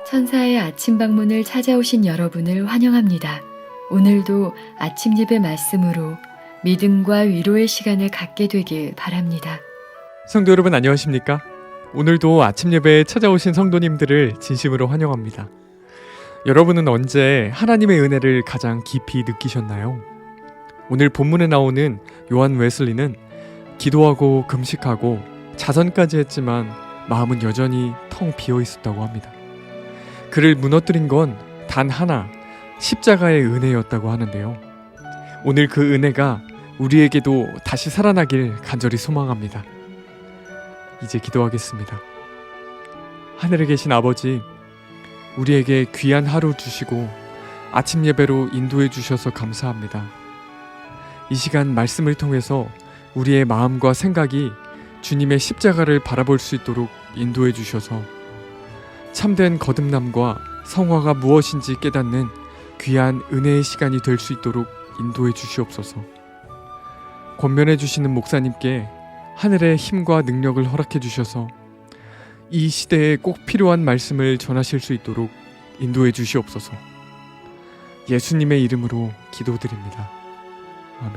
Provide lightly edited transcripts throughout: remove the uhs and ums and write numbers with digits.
천사의 아침 방문을 찾아오신 여러분을 환영합니다. 오늘도 아침 예배 말씀으로 믿음과 위로의 시간을 갖게 되길 바랍니다. 성도 여러분 안녕하십니까? 오늘도 아침 예배에 찾아오신 성도님들을 진심으로 환영합니다. 여러분은 언제 하나님의 은혜를 가장 깊이 느끼셨나요? 오늘 본문에 나오는 요한 웨슬리는 기도하고 금식하고 자선까지 했지만 마음은 여전히 텅 비어 있었다고 합니다. 그를 무너뜨린 건 단 하나, 십자가의 은혜였다고 하는데요. 오늘 그 은혜가 우리에게도 다시 살아나길 간절히 소망합니다. 이제 기도하겠습니다. 하늘에 계신 아버지, 우리에게 귀한 하루 주시고 아침 예배로 인도해 주셔서 감사합니다. 이 시간 말씀을 통해서 우리의 마음과 생각이 주님의 십자가를 바라볼 수 있도록 인도해 주셔서 참된 거듭남과 성화가 무엇인지 깨닫는 귀한 은혜의 시간이 될 수 있도록 인도해 주시옵소서. 권면해 주시는 목사님께 하늘의 힘과 능력을 허락해 주셔서 이 시대에 꼭 필요한 말씀을 전하실 수 있도록 인도해 주시옵소서. 예수님의 이름으로 기도드립니다. 아멘.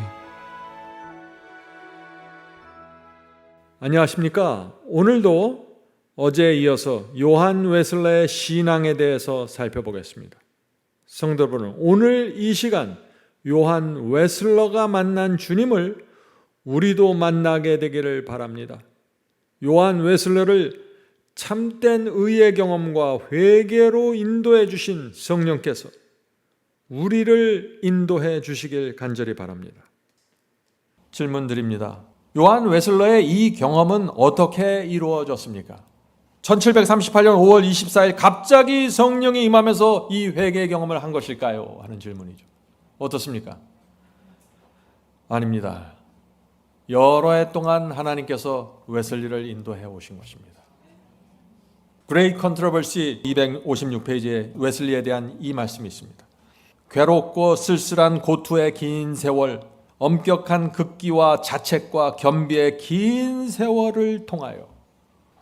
안녕하십니까? 오늘도 어제에 이어서 요한 웨슬레의 신앙에 대해서 살펴보겠습니다. 성도 여러분, 오늘 이 시간 요한 웨슬러가 만난 주님을 우리도 만나게 되기를 바랍니다. 요한 웨슬러를 참된 의의 경험과 회개로 인도해 주신 성령께서 우리를 인도해 주시길 간절히 바랍니다. 질문 드립니다. 요한 웨슬러의 이 경험은 어떻게 이루어졌습니까? 1738년 5월 24일 갑자기 성령이 임하면서 이 회개 경험을 한 것일까요? 하는 질문이죠. 어떻습니까? 아닙니다. 여러 해 동안 하나님께서 웨슬리를 인도해 오신 것입니다. Great Controversy 256페이지에 웨슬리에 대한 이 말씀이 있습니다. 괴롭고 쓸쓸한 고투의 긴 세월, 엄격한 극기와 자책과 겸비의 긴 세월을 통하여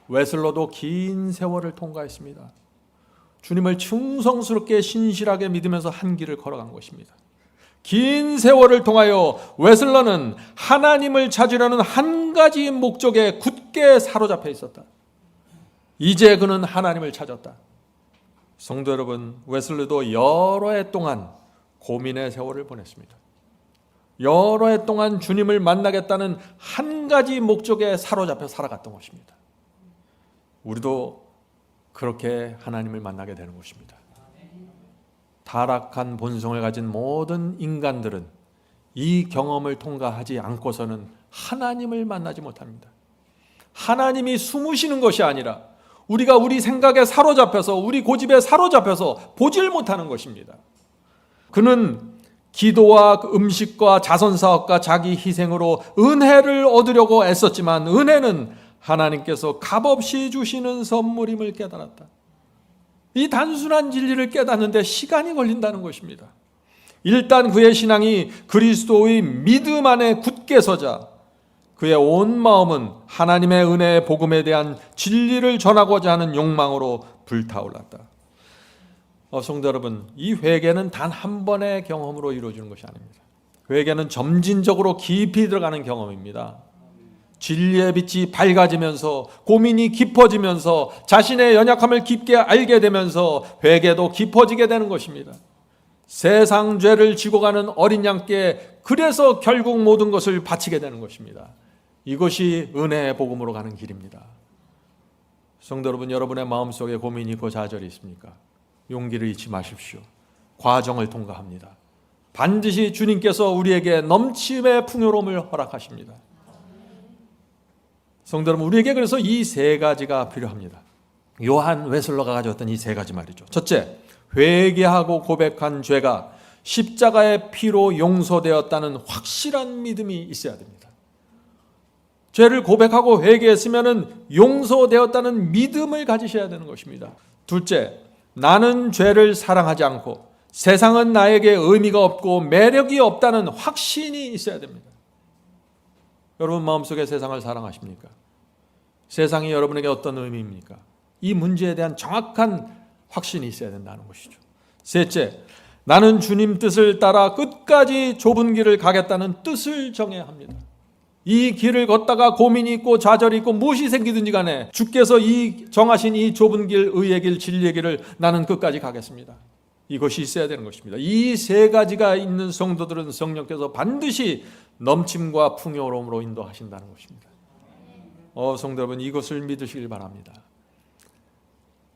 웨슬러도 긴 세월을 통과했습니다. 주님을 충성스럽게 신실하게 믿으면서 한 길을 걸어간 것입니다. 긴 세월을 통하여 웨슬러는 하나님을 찾으려는 한 가지 목적에 굳게 사로잡혀 있었다. 이제 그는 하나님을 찾았다. 성도 여러분, 웨슬러도 여러 해 동안 고민의 세월을 보냈습니다. 여러 해 동안 주님을 만나겠다는 한 가지 목적에 사로잡혀 살아갔던 것입니다. 우리도 그렇게 하나님을 만나게 되는 것입니다. 타락한 본성을 가진 모든 인간들은 이 경험을 통과하지 않고서는 하나님을 만나지 못합니다. 하나님이 숨으시는 것이 아니라 우리가 우리 생각에 사로잡혀서 우리 고집에 사로잡혀서 보질 못하는 것입니다. 그는 기도와 음식과 자선사업과 자기 희생으로 은혜를 얻으려고 애썼지만 은혜는 하나님께서 값없이 주시는 선물임을 깨달았다. 이 단순한 진리를 깨닫는데 시간이 걸린다는 것입니다. 일단 그의 신앙이 그리스도의 믿음 안에 굳게 서자 그의 온 마음은 하나님의 은혜의 복음에 대한 진리를 전하고자 하는 욕망으로 불타올랐다. 성도 여러분, 이 회개는 단 한 번의 경험으로 이루어지는 것이 아닙니다. 회개는 점진적으로 깊이 들어가는 경험입니다. 진리의 빛이 밝아지면서 고민이 깊어지면서 자신의 연약함을 깊게 알게 되면서 회개도 깊어지게 되는 것입니다. 세상 죄를 지고 가는 어린 양께 그래서 결국 모든 것을 바치게 되는 것입니다. 이것이 은혜의 복음으로 가는 길입니다. 성도 여러분, 여러분의 마음속에 고민이 있고 좌절이 있습니까? 용기를 잃지 마십시오. 과정을 통과합니다. 반드시 주님께서 우리에게 넘침의 풍요로움을 허락하십니다. 성도 여러분, 우리에게 그래서 이 세 가지가 필요합니다. 요한 웨슬러가 가져왔던 이 세 가지 말이죠. 첫째, 회개하고 고백한 죄가 십자가의 피로 용서되었다는 확실한 믿음이 있어야 됩니다. 죄를 고백하고 회개했으면 용서되었다는 믿음을 가지셔야 되는 것입니다. 둘째, 나는 죄를 사랑하지 않고 세상은 나에게 의미가 없고 매력이 없다는 확신이 있어야 됩니다. 여러분 마음속에 세상을 사랑하십니까? 세상이 여러분에게 어떤 의미입니까? 이 문제에 대한 정확한 확신이 있어야 된다는 것이죠. 셋째, 나는 주님 뜻을 따라 끝까지 좁은 길을 가겠다는 뜻을 정해야 합니다. 이 길을 걷다가 고민이 있고 좌절이 있고 무엇이 생기든지 간에 주께서 정하신 이 좁은 길, 의의 길, 진리의 길을 나는 끝까지 가겠습니다. 이것이 있어야 되는 것입니다. 이 세 가지가 있는 성도들은 성령께서 반드시 넘침과 풍요로움으로 인도하신다는 것입니다. 성도 여러분, 이것을 믿으시길 바랍니다.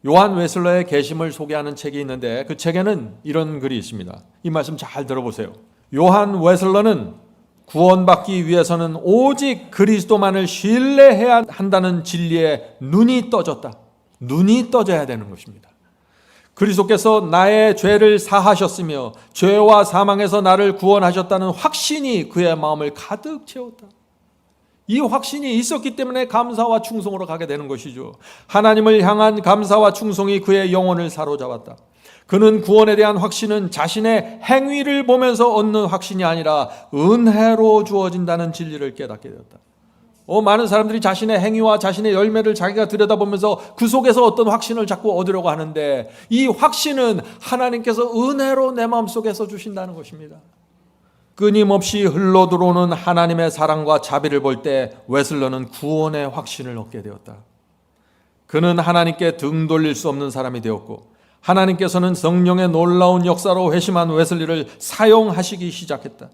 요한 웨슬러의 계심을 소개하는 책이 있는데 그 책에는 이런 글이 있습니다. 이 말씀 잘 들어보세요. 요한 웨슬러는 구원받기 위해서는 오직 그리스도만을 신뢰해야 한다는 진리에 눈이 떠졌다. 눈이 떠져야 되는 것입니다. 그리스도께서 나의 죄를 사하셨으며 죄와 사망에서 나를 구원하셨다는 확신이 그의 마음을 가득 채웠다. 이 확신이 있었기 때문에 감사와 충성으로 가게 되는 것이죠. 하나님을 향한 감사와 충성이 그의 영혼을 사로잡았다. 그는 구원에 대한 확신은 자신의 행위를 보면서 얻는 확신이 아니라 은혜로 주어진다는 진리를 깨닫게 되었다. 많은 사람들이 자신의 행위와 자신의 열매를 자기가 들여다보면서 그 속에서 어떤 확신을 자꾸 얻으려고 하는데 이 확신은 하나님께서 은혜로 내 마음속에서 주신다는 것입니다. 끊임없이 흘러들어오는 하나님의 사랑과 자비를 볼 때 웨슬러는 구원의 확신을 얻게 되었다. 그는 하나님께 등 돌릴 수 없는 사람이 되었고 하나님께서는 성령의 놀라운 역사로 회심한 웨슬리를 사용하시기 시작했다.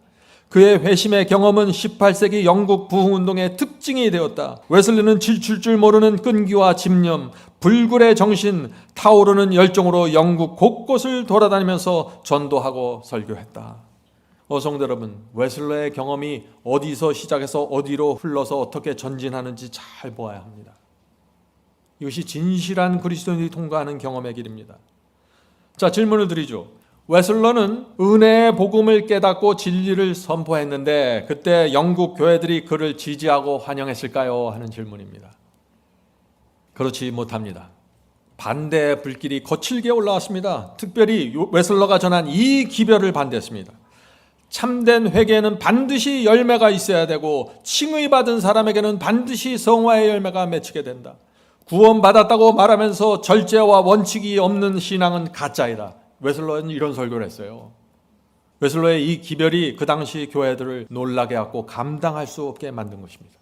그의 회심의 경험은 18세기 영국 부흥운동의 특징이 되었다. 웨슬리는 지칠 줄 모르는 끈기와 집념, 불굴의 정신, 타오르는 열정으로 영국 곳곳을 돌아다니면서 전도하고 설교했다. 성도 여러분, 웨슬러의 경험이 어디서 시작해서 어디로 흘러서 어떻게 전진하는지 잘 보아야 합니다. 이것이 진실한 그리스도인들이 통과하는 경험의 길입니다. 자, 질문을 드리죠. 웨슬러는 은혜의 복음을 깨닫고 진리를 선포했는데 그때 영국 교회들이 그를 지지하고 환영했을까요? 하는 질문입니다. 그렇지 못합니다. 반대의 불길이 거칠게 올라왔습니다. 특별히 웨슬러가 전한 이 기별을 반대했습니다. 참된 회개에는 반드시 열매가 있어야 되고 칭의받은 사람에게는 반드시 성화의 열매가 맺히게 된다. 구원받았다고 말하면서 절제와 원칙이 없는 신앙은 가짜이다. 웨슬러는 이런 설교를 했어요. 웨슬러의 이 기별이 그 당시 교회들을 놀라게 하고 감당할 수 없게 만든 것입니다.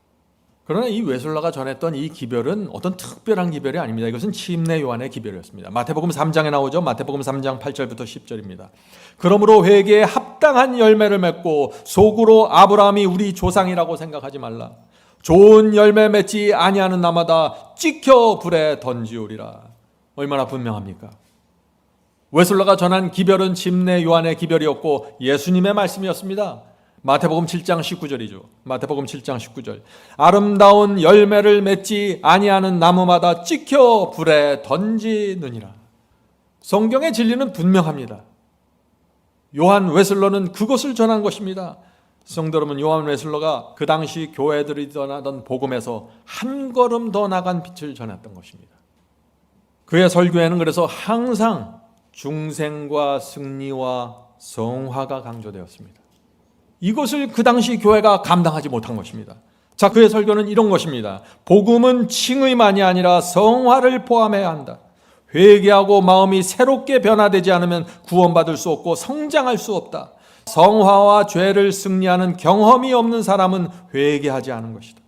그러나 이 웨슬러가 전했던 이 기별은 어떤 특별한 기별이 아닙니다. 이것은 침례 요한의 기별이었습니다. 마태복음 3장에 나오죠. 마태복음 3장 8절부터 10절입니다. 그러므로 회개에 합당한 열매를 맺고 속으로 아브라함이 우리 조상이라고 생각하지 말라. 좋은 열매 맺지 아니하는 나마다 찍혀 불에 던지우리라. 얼마나 분명합니까? 웨슬러가 전한 기별은 침례 요한의 기별이었고 예수님의 말씀이었습니다. 마태복음 7장 19절이죠. 마태복음 7장 19절. 아름다운 열매를 맺지 아니하는 나무마다 찍혀 불에 던지느니라. 성경의 진리는 분명합니다. 요한 웨슬러는 그것을 전한 것입니다. 성도 여러분, 요한 웨슬러가 그 당시 교회들이 전하던 복음에서 한 걸음 더 나간 빛을 전했던 것입니다. 그의 설교에는 그래서 항상 중생과 승리와 성화가 강조되었습니다. 이것을 그 당시 교회가 감당하지 못한 것입니다. 자, 그의 설교는 이런 것입니다. 복음은 칭의만이 아니라 성화를 포함해야 한다. 회개하고 마음이 새롭게 변화되지 않으면 구원받을 수 없고 성장할 수 없다. 성화와 죄를 승리하는 경험이 없는 사람은 회개하지 않은 것이다.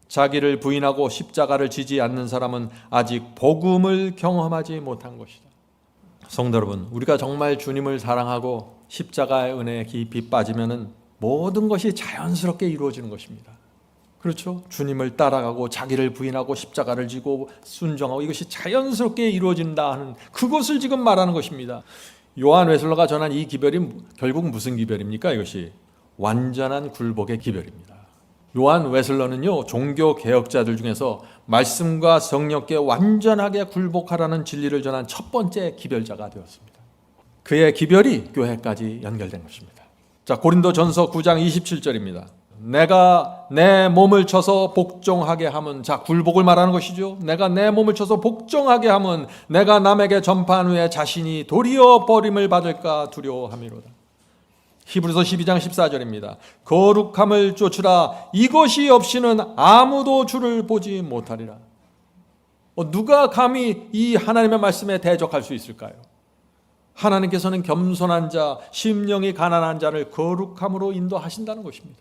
자기를 부인하고 십자가를 지지 않는 사람은 아직 복음을 경험하지 못한 것이다. 성도 여러분, 우리가 정말 주님을 사랑하고 십자가의 은혜에 깊이 빠지면은 모든 것이 자연스럽게 이루어지는 것입니다. 그렇죠? 주님을 따라가고 자기를 부인하고 십자가를 지고 순종하고 이것이 자연스럽게 이루어진다 하는 그것을 지금 말하는 것입니다. 요한 웨슬러가 전한 이 기별이 결국 무슨 기별입니까? 이것이 완전한 굴복의 기별입니다. 요한 웨슬러는요, 종교 개혁자들 중에서 말씀과 성령께 완전하게 굴복하라는 진리를 전한 첫 번째 기별자가 되었습니다. 그의 기별이 교회까지 연결된 것입니다. 자, 고린도전서 9장 27절입니다. 내가 내 몸을 쳐서 복종하게 하면, 자, 굴복을 말하는 것이죠. 내가 내 몸을 쳐서 복종하게 하면 내가 남에게 전파한 후에 자신이 도리어 버림을 받을까 두려워함이로다. 히브리서 12장 14절입니다. 거룩함을 쫓으라. 이것이 없이는 아무도 주를 보지 못하리라. 누가 감히 이 하나님의 말씀에 대적할 수 있을까요? 하나님께서는 겸손한 자, 심령이 가난한 자를 거룩함으로 인도하신다는 것입니다.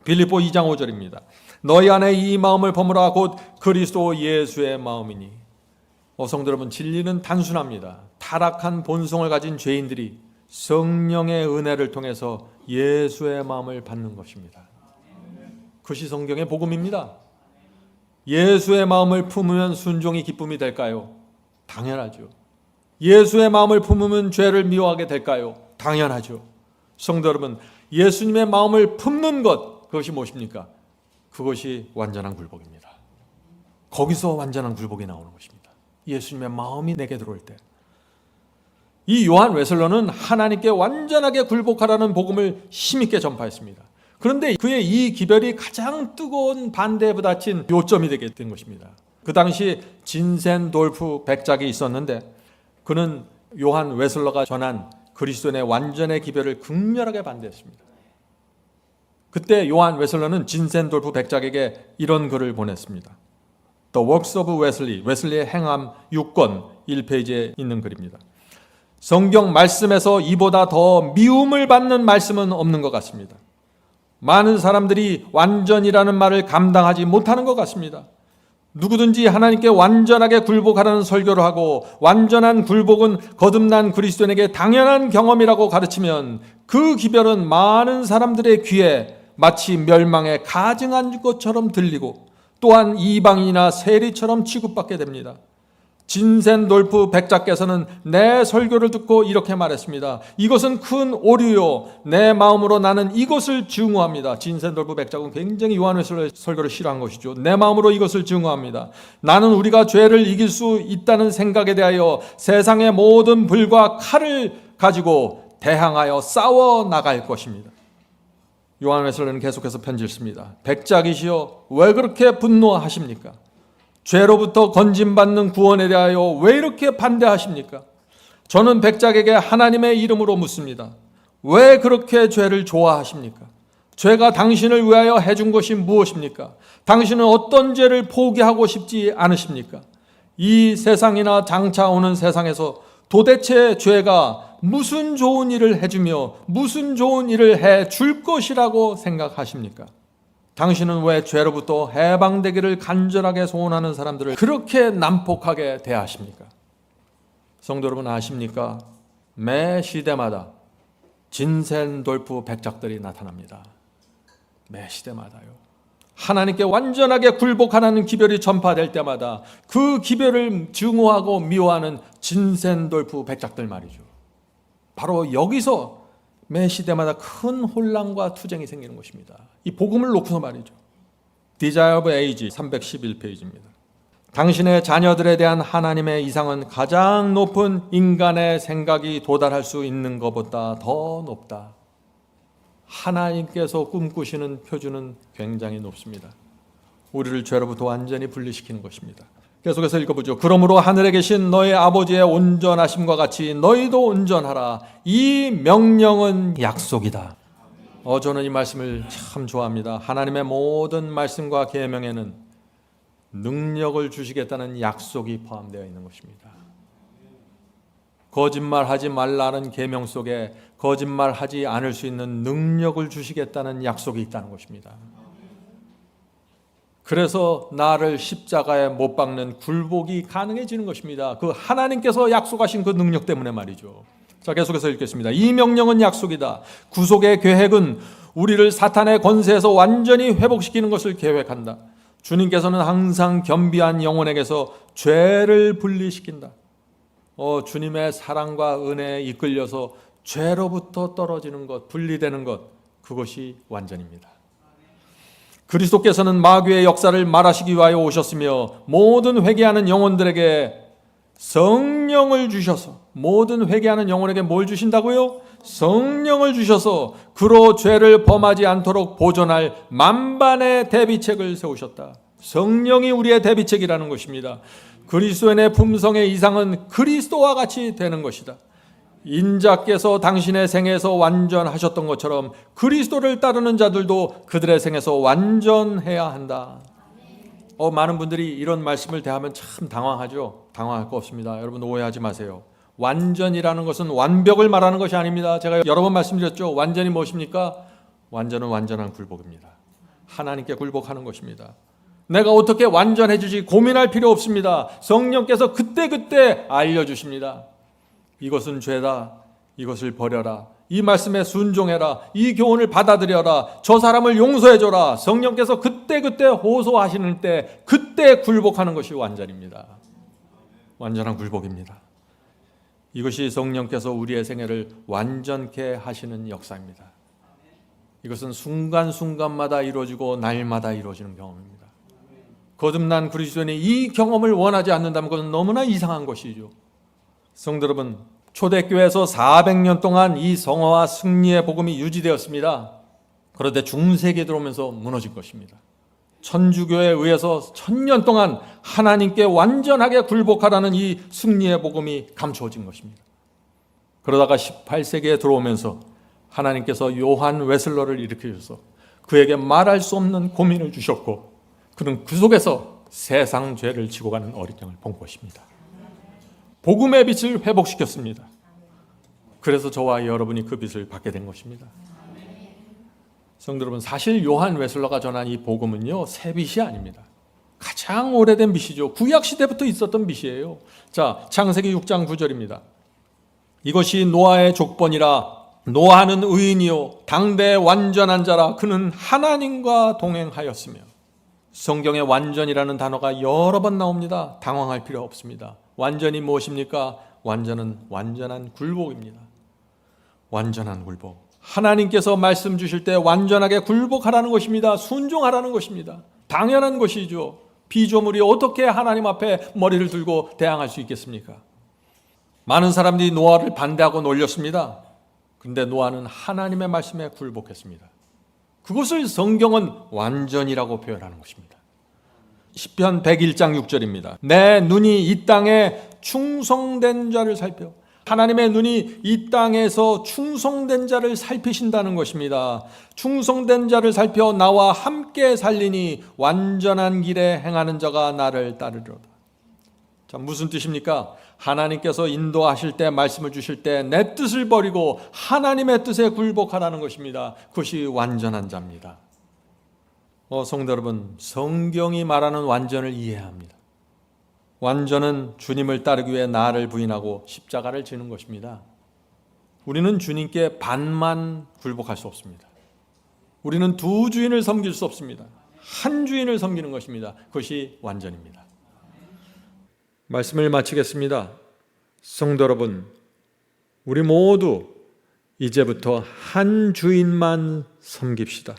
빌립보 2장 5절입니다. 너희 안에 이 마음을 버무라 곧 그리스도 예수의 마음이니. 성도 여러분, 진리는 단순합니다. 타락한 본성을 가진 죄인들이 성령의 은혜를 통해서 예수의 마음을 받는 것입니다. 그것이 성경의 복음입니다. 예수의 마음을 품으면 순종이 기쁨이 될까요? 당연하죠. 예수의 마음을 품으면 죄를 미워하게 될까요? 당연하죠. 성도 여러분, 예수님의 마음을 품는 것, 그것이 무엇입니까? 그것이 완전한 굴복입니다. 거기서 완전한 굴복이 나오는 것입니다. 예수님의 마음이 내게 들어올 때. 이 요한 웨슬러는 하나님께 완전하게 굴복하라는 복음을 힘있게 전파했습니다. 그런데 그의 이 기별이 가장 뜨거운 반대에 부딪힌 요점이 되게 된 것입니다. 그 당시 진센돌프 백작이 있었는데 그는 요한 웨슬러가 전한 그리스도인의 완전의 기별을 극렬하게 반대했습니다. 그때 요한 웨슬러는 진센돌프 백작에게 이런 글을 보냈습니다. The Works of Wesley, 웨슬리의 행함 6권 1페이지에 있는 글입니다. 성경 말씀에서 이보다 더 미움을 받는 말씀은 없는 것 같습니다. 많은 사람들이 완전이라는 말을 감당하지 못하는 것 같습니다. 누구든지 하나님께 완전하게 굴복하라는 설교를 하고 완전한 굴복은 거듭난 그리스도인에게 당연한 경험이라고 가르치면 그 기별은 많은 사람들의 귀에 마치 멸망에 가증한 것처럼 들리고 또한 이방인이나 세리처럼 취급받게 됩니다. 진센돌프 백작께서는 내 설교를 듣고 이렇게 말했습니다. 이것은 큰 오류요. 내 마음으로 나는 이것을 증오합니다. 진센돌프 백작은 굉장히 요한 웨슬러의 설교를 싫어한 것이죠. 내 마음으로 이것을 증오합니다. 나는 우리가 죄를 이길 수 있다는 생각에 대하여 세상의 모든 불과 칼을 가지고 대항하여 싸워 나갈 것입니다. 요한 웨슬러는 계속해서 편지를 씁니다. 백작이시여, 왜 그렇게 분노하십니까? 죄로부터 건진받는 구원에 대하여 왜 이렇게 반대하십니까? 저는 백작에게 하나님의 이름으로 묻습니다. 왜 그렇게 죄를 좋아하십니까? 죄가 당신을 위하여 해준 것이 무엇입니까? 당신은 어떤 죄를 포기하고 싶지 않으십니까? 이 세상이나 장차 오는 세상에서 도대체 죄가 무슨 좋은 일을 해주며 무슨 좋은 일을 해줄 것이라고 생각하십니까? 당신은 왜 죄로부터 해방되기를 간절하게 소원하는 사람들을 그렇게 난폭하게 대하십니까? 성도 여러분 아십니까? 매 시대마다 진센돌프 백작들이 나타납니다. 매 시대마다요. 하나님께 완전하게 굴복하라는 기별이 전파될 때마다 그 기별을 증오하고 미워하는 진센돌프 백작들 말이죠. 바로 여기서 매 시대마다 큰 혼란과 투쟁이 생기는 것입니다. 이 복음을 놓고서 말이죠. Desire of Age 311페이지입니다. 당신의 자녀들에 대한 하나님의 이상은 가장 높은 인간의 생각이 도달할 수 있는 것보다 더 높다. 하나님께서 꿈꾸시는 표준은 굉장히 높습니다. 우리를 죄로부터 완전히 분리시키는 것입니다. 계속해서 읽어보죠. 그러므로 하늘에 계신 너희 아버지의 온전하심과 같이 너희도 온전하라. 이 명령은 약속이다. 저는 이 말씀을 참 좋아합니다. 하나님의 모든 말씀과 계명에는 능력을 주시겠다는 약속이 포함되어 있는 것입니다. 거짓말하지 말라는 계명 속에 거짓말하지 않을 수 있는 능력을 주시겠다는 약속이 있다는 것입니다. 그래서 나를 십자가에 못 박는 굴복이 가능해지는 것입니다. 그 하나님께서 약속하신 그 능력 때문에 말이죠. 자, 계속해서 읽겠습니다. 이 명령은 약속이다. 구속의 계획은 우리를 사탄의 권세에서 완전히 회복시키는 것을 계획한다. 주님께서는 항상 겸비한 영혼에게서 죄를 분리시킨다. 주님의 사랑과 은혜에 이끌려서 죄로부터 떨어지는 것, 분리되는 것, 그것이 완전입니다. 그리스도께서는 마귀의 역사를 말하시기 위하여 오셨으며 모든 회개하는 영혼들에게 성령을 주셔서, 모든 회개하는 영혼에게 뭘 주신다고요? 성령을 주셔서 그로 죄를 범하지 않도록 보존할 만반의 대비책을 세우셨다. 성령이 우리의 대비책이라는 것입니다. 그리스도인의 품성의 이상은 그리스도와 같이 되는 것이다. 인자께서 당신의 생에서 완전하셨던 것처럼 그리스도를 따르는 자들도 그들의 생에서 완전해야 한다. 많은 분들이 이런 말씀을 대하면 참 당황하죠. 당황할 거 없습니다. 여러분 오해하지 마세요. 완전이라는 것은 완벽을 말하는 것이 아닙니다. 제가 여러 번 말씀드렸죠. 완전이 무엇입니까? 완전은 완전한 굴복입니다. 하나님께 굴복하는 것입니다. 내가 어떻게 완전해지지 고민할 필요 없습니다. 성령께서 그때그때 알려주십니다. 이것은 죄다. 이것을 버려라. 이 말씀에 순종해라. 이 교훈을 받아들여라. 저 사람을 용서해줘라. 성령께서 그때그때 호소하시는 때 그때 굴복하는 것이 완전입니다. 완전한 굴복입니다. 이것이 성령께서 우리의 생애를 완전케 하시는 역사입니다. 이것은 순간순간마다 이루어지고 날마다 이루어지는 경험입니다. 거듭난 그리스도인이 이 경험을 원하지 않는다면 그것은 너무나 이상한 것이죠. 성도 여러분, 초대교회에서 400년 동안 이 성화와 승리의 복음이 유지되었습니다. 그런데 중세기에 들어오면서 무너진 것입니다. 천주교에 의해서 1000년 동안 하나님께 완전하게 굴복하라는 이 승리의 복음이 감추어진 것입니다. 그러다가 18세기에 들어오면서 하나님께서 요한 웨슬러를 일으키셔서 그에게 말할 수 없는 고민을 주셨고 그는 그 속에서 세상 죄를 지고 가는 어린 양을 본 것입니다. 복음의 빛을 회복시켰습니다. 그래서 저와 여러분이 그 빛을 받게 된 것입니다. 성도 여러분, 사실 요한 웨슬러가 전한 이 복음은요, 새 빛이 아닙니다. 가장 오래된 빛이죠. 구약 시대부터 있었던 빛이에요. 자, 창세기 6장 9절입니다. 이것이 노아의 족본이라. 노아는 의인이요 당대의 완전한 자라. 그는 하나님과 동행하였으며. 성경에 완전이라는 단어가 여러 번 나옵니다. 당황할 필요 없습니다. 완전이 무엇입니까? 완전은 완전한 굴복입니다. 완전한 굴복. 하나님께서 말씀 주실 때 완전하게 굴복하라는 것입니다. 순종하라는 것입니다. 당연한 것이죠. 피조물이 어떻게 하나님 앞에 머리를 들고 대항할 수 있겠습니까? 많은 사람들이 노아를 반대하고 놀렸습니다. 그런데 노아는 하나님의 말씀에 굴복했습니다. 그것을 성경은 완전이라고 표현하는 것입니다. 시편 101장 6절입니다. 내 눈이 이 땅에 충성된 자를 살펴. 하나님의 눈이 이 땅에서 충성된 자를 살피신다는 것입니다. 충성된 자를 살펴 나와 함께 살리니 완전한 길에 행하는 자가 나를 따르리로다. 자, 무슨 뜻입니까? 하나님께서 인도하실 때, 말씀을 주실 때 내 뜻을 버리고 하나님의 뜻에 굴복하라는 것입니다. 그것이 완전한 자입니다. 성도 여러분, 성경이 말하는 완전을 이해해야 합니다. 완전은 주님을 따르기 위해 나를 부인하고 십자가를 지는 것입니다. 우리는 주님께 반만 굴복할 수 없습니다. 우리는 두 주인을 섬길 수 없습니다. 한 주인을 섬기는 것입니다. 그것이 완전입니다. 말씀을 마치겠습니다. 성도 여러분, 우리 모두 이제부터 한 주인만 섬깁시다.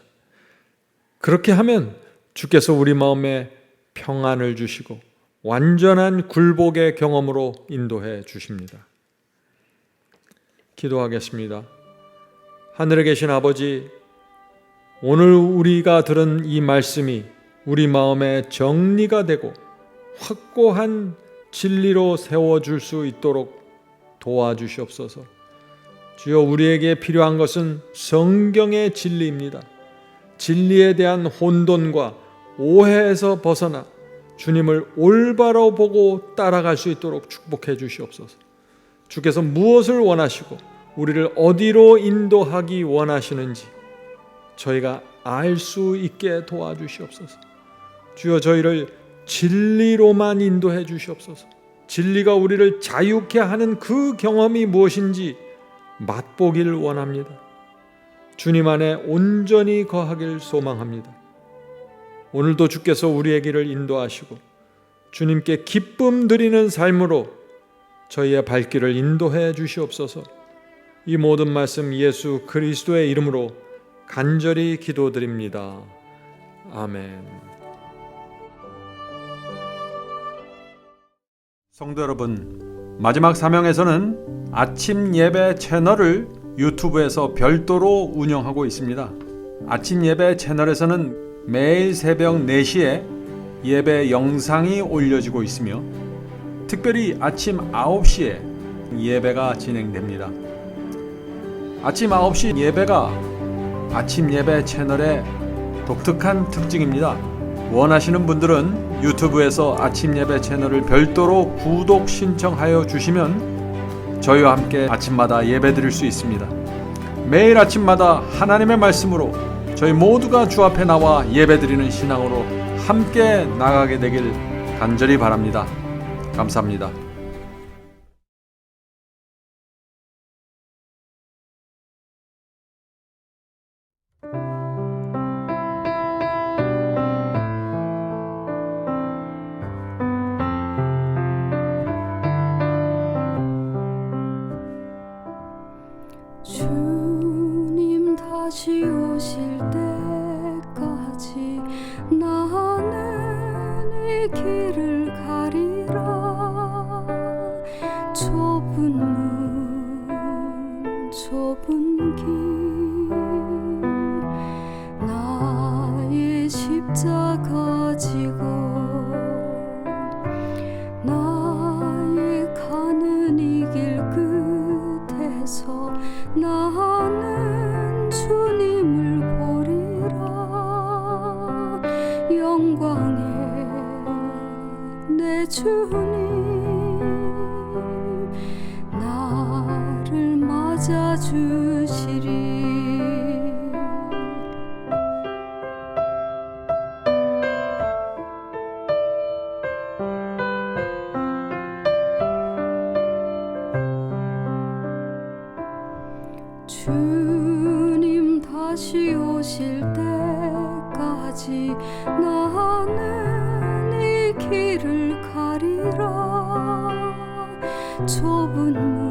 그렇게 하면 주께서 우리 마음에 평안을 주시고 완전한 굴복의 경험으로 인도해 주십니다. 기도하겠습니다. 하늘에 계신 아버지, 오늘 우리가 들은 이 말씀이 우리 마음에 정리가 되고 확고한 진리로 세워줄 수 있도록 도와주시옵소서. 주여, 우리에게 필요한 것은 성경의 진리입니다. 진리에 대한 혼돈과 오해에서 벗어나 주님을 올바로 보고 따라갈 수 있도록 축복해 주시옵소서. 주께서 무엇을 원하시고 우리를 어디로 인도하기 원하시는지 저희가 알 수 있게 도와주시옵소서. 주여, 저희를 진리로만 인도해 주시옵소서. 진리가 우리를 자유케 하는 그 경험이 무엇인지 맛보길 원합니다. 주님 안에 온전히 거하길 소망합니다. 오늘도 주께서 우리의 길을 인도하시고 주님께 기쁨 드리는 삶으로 저희의 발길을 인도해 주시옵소서. 이 모든 말씀 예수 그리스도의 이름으로 간절히 기도드립니다. 아멘. 성도 여러분, 마지막 사명에서는 아침 예배 채널을 유튜브에서 별도로 운영하고 있습니다. 아침 예배 채널에서는 매일 새벽 4시에 예배 영상이 올려지고 있으며 특별히 아침 9시에 예배가 진행됩니다. 아침 9시 예배가 아침 예배 채널의 독특한 특징입니다. 원하시는 분들은 유튜브에서 아침 예배 채널을 별도로 구독 신청하여 주시면 저희와 함께 아침마다 예배 드릴 수 있습니다. 매일 아침마다 하나님의 말씀으로 저희 모두가 주 앞에 나와 예배 드리는 신앙으로 함께 나가게 되길 간절히 바랍니다. 감사합니다. 주님 다시 오실 때까지 나는 이 길을 가리라. 좁은 문 좁은 길 나의 십자가 지고 나의 가는 이 길 끝에서 나는 주님을 보리라. 영광의 내 주님 나를 맞아주시리. 주님 다시 오실 때까지 나는 이 길을 가리라. 좁은 문